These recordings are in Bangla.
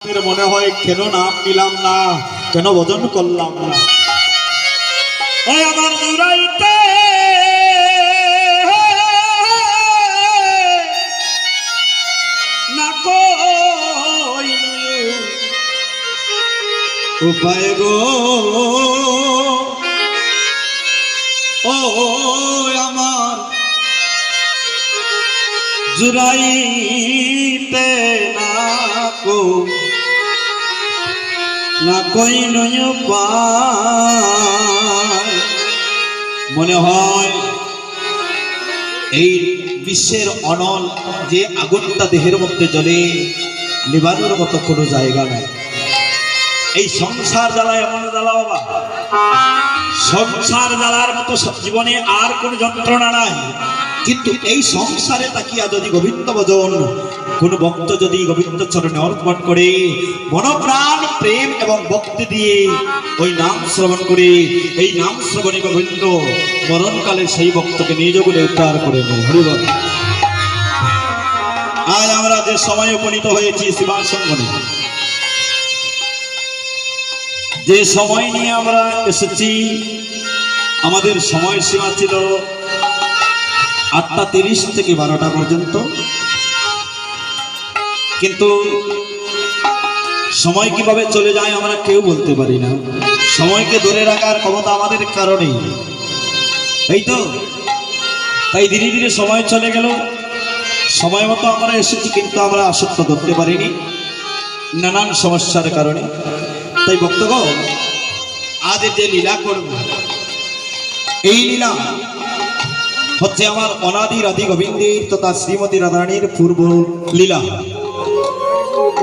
মনে হয় কেন নাম নিলাম না, কেন ভজন করলাম না। ওই আমার জুড়াইতে না কই উপায় গো, ও আমার জুড়াইতে না কো না কই নয় পায়। মনে হয় এই বিশ্বের অনল যে আগুনটা দেহের মধ্যে জ্বলে নিবানোর মতো কোনো জায়গা নাই। এই সংসার জ্বালা এমন জ্বালা বাবা, সংসার জ্বালার মতো জীবনে আর কোন যন্ত্রণা নাই। কিন্তু এই সংসারে তাকিয়া যদি গোবিন্দ ভজন কোন ভক্ত যদি গোবিন্দ চরণে অর্পণ করে মনপ্রাণ প্রেম এবং ভক্তি দিয়ে ওই নাম শ্রবণ করে, এই নাম শ্রবণে গোবিন্দ মরণকালে সেই ভক্তকে নিজ বলে উদ্ধার করে নেয়। হরিবল। আজ আমরা যে সময় উপনীত হয়েছি শিবার সঙ্গনে, যে সময় নিয়ে আমরা এসেছি, আমাদের সময়সীমা ছিল 8:30 থেকে 12টা পর্যন্ত। কিন্তু সময় কিভাবে চলে যায় আমরা কেউ বলতে পারি না। সময়কে ধরে রাখার ক্ষমতা আমাদের কারণেই, এই তো। তাই ধীরে ধীরে সময় চলে গেল, সময় মতো আমরা এসেছি, কিন্তু আমরা আসক্ত করতে পারিনি নানান সমস্যার কারণে। তাই ভক্তগণ, আজ যে লীলা করব, এই লীলা হচ্ছে আমার অনাদি রাধি গোবিন্দের তথা শ্রীমতী রাধারানীর পূর্ব লীলা,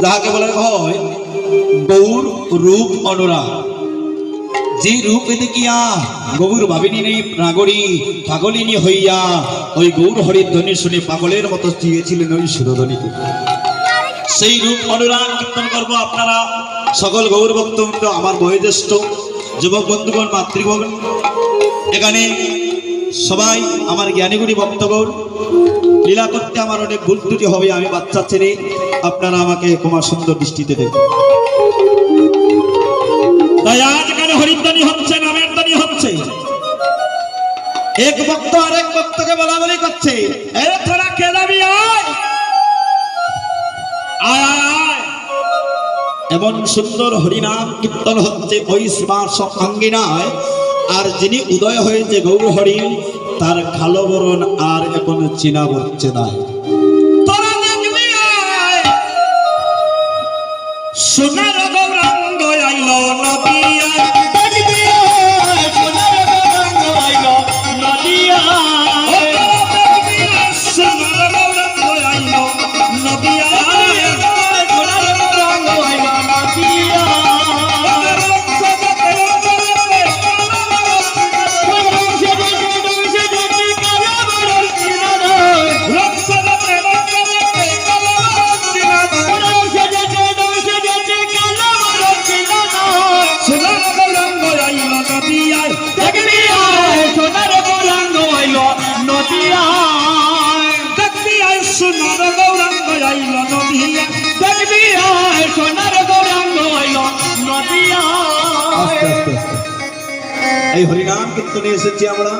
যাহাকে বলা হয় গৌর রূপ অনুরাগ। যে রূপে দেখিয়া গৌর ভাবিনী নেই নাগরী পাগলিনী হইয়া ওই গৌর হরির ধ্বনি শুনে পাগলের মতো চেয়েছিলেন ওই সুরধ্বনিকে, সেই রূপ অনুরাগ কীর্তন করবো। আপনারা সকল গৌর ভক্তবৃন্দ, আমার বয়োজ্যেষ্ঠ যুবক বন্ধুগণ, মাতৃগণ, এখানে সবাই আমার জ্ঞানীগুণী ভক্তগণ, লীলা করতে আমার অনেক ভুল ত্রুটি হবে, আমি বাচ্চা ছেলে, আপনারা আমাকে ক্ষমা সুন্দর দৃষ্টিতে দেখুন। তাই আজ এখানে হরিধ্বনি হচ্ছে, নামের ধ্বনি হচ্ছে, এক ভক্ত আরেক ভক্তকে বলা বলি করছে, তোরা কে যাবি, আয়। এমন সুন্দর হরিনাম কীর্তন হচ্ছে ওই শিবার সঙ্গিনায়। আর যিনি উদয় হয়েছে গৌর হরি, তার কালো বরণ আর এখন চিনা পড়ছে না। সোনার গৌরাঙ্গ আইল নদিয়া, সোনার গৌরাঙ্গ আইল নদিয়া, সোনার গৌরাঙ্গ আইল নদিয়া, সোনার গৌরাঙ্গ আইল নদিয়া। এই হরিনাম কীর্তনে এসেছি আমরা,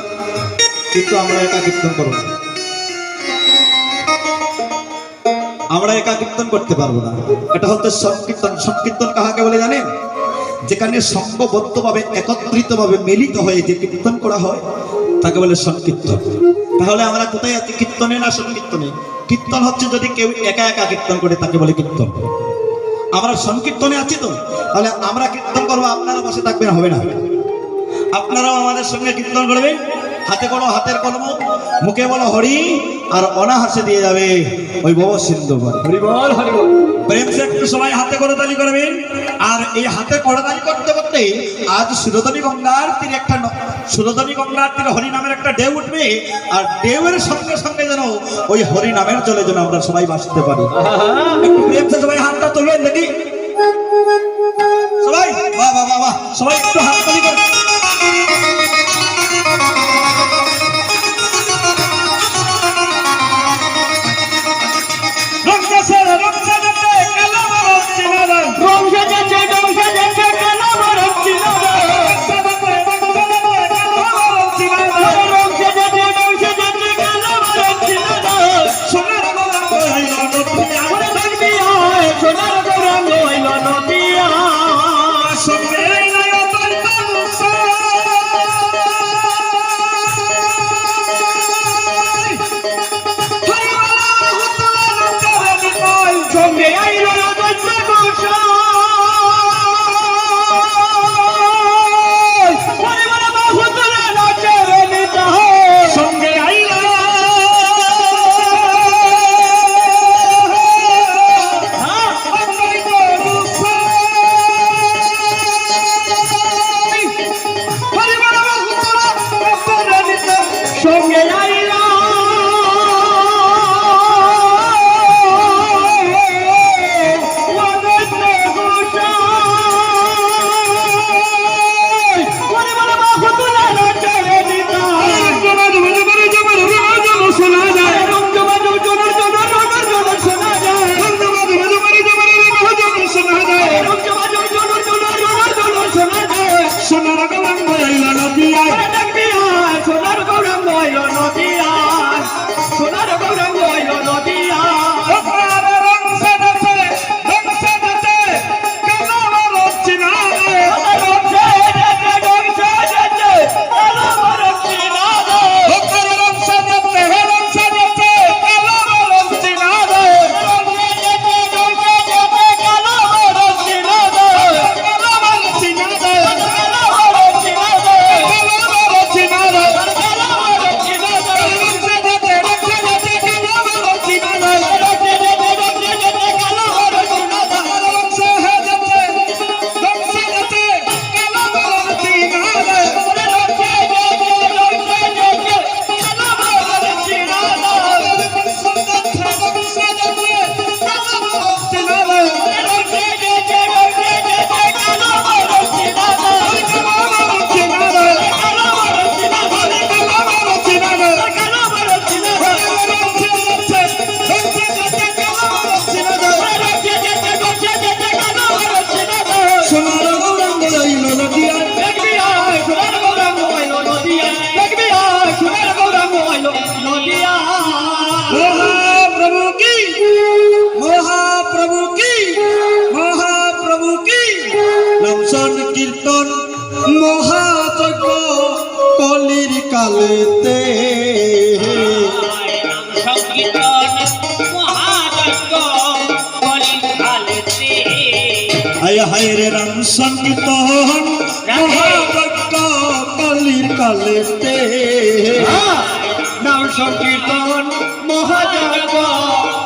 কিন্তু আমরা একা কীর্তন করব না, আমরা একা কীর্তন করতে পারবো না। এটা হচ্ছে সংকীর্তন। সংকীর্তন কাহাকে বলে জানেন? যেখানে সংঘবদ্ধভাবে একত্রিতভাবে মিলিত হয়ে যে কীর্তন করা হয় তাকে বলে সংকীর্তন। তাহলে আমরা কোথায় আছি, কীর্তনে না সংকীর্তনে? কীর্তন হচ্ছে যদি কেউ একা একা কীর্তন করে তাকে বলে কীর্তন। আমরা সংকীর্তনে আছি, তো তাহলে আমরা কীর্তন করবো, আপনারা বসে থাকবেন, হবে না। আপনারাও আমাদের সঙ্গে কীর্তন করবেন, হাতে করো হাতের কলম, মুখে বলো হরি, আর অনাহাসে দিয়ে যাবে ওই ভব সিন্ধু। হরিবল হরিবল। প্রেম সে একটু সবাই হাতে করতালি করবেন। আর এই হাতে করতালি করতে করতে আজ সুরধ্বনি গঙ্গার তীরে একটা সুরধ্বনি গঙ্গার তীরে হরি নামের একটা ঢেউ উঠবে, আর ঢেউয়ের সঙ্গে সঙ্গে যেন ওই হরি নামের জলে যেন আমরা সবাই বাঁচতে পারি। একটু প্রেম সে সবাই হাতটা তুলবেন দেখি, সবাই বাহ বাহ বাহ, সবাই একটু হাততালি করবেন। রঙ্গা সারা রঙ্গা কালো সংকীর্তন মহাযজ্ঞ কলির কালেতে সংকীর্তন মহাযজ্ঞ কলির কালেতে আয় হায় রে রাম সংকীর্তন মহাযজ্ঞ কলির কালেতে নাম সংকীর্তন মহাযজ্ঞ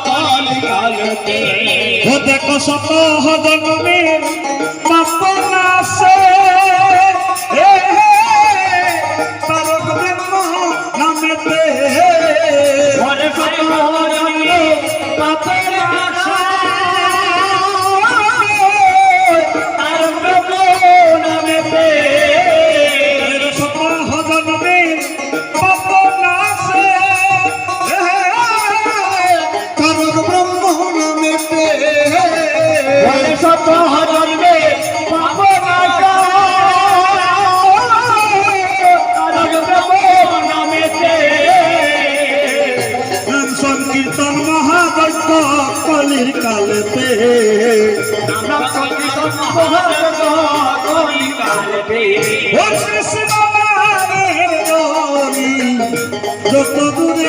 কলির কালেতে ও দেখো শত জন্মের পাপ নাশে তারক ব্রহ্ম নামেতে ঘরে শত জন্মের পাপ নাশে তারক ব্রহ্ম নামেতে শত জন্মের পাপ নাশে তারক ব্রহ্ম নামেতে ঘরে শত জন্মের পাপ নাশে তারক ব্রহ্ম নামেতে নাম সংকীর্তন মহাযজ্ঞ কলির কালেতে নাম সংকীর্তন মহাযজ্ঞ কলির কালেতে ও কৃষ্ণ নামের ধ্বনি যত দূরে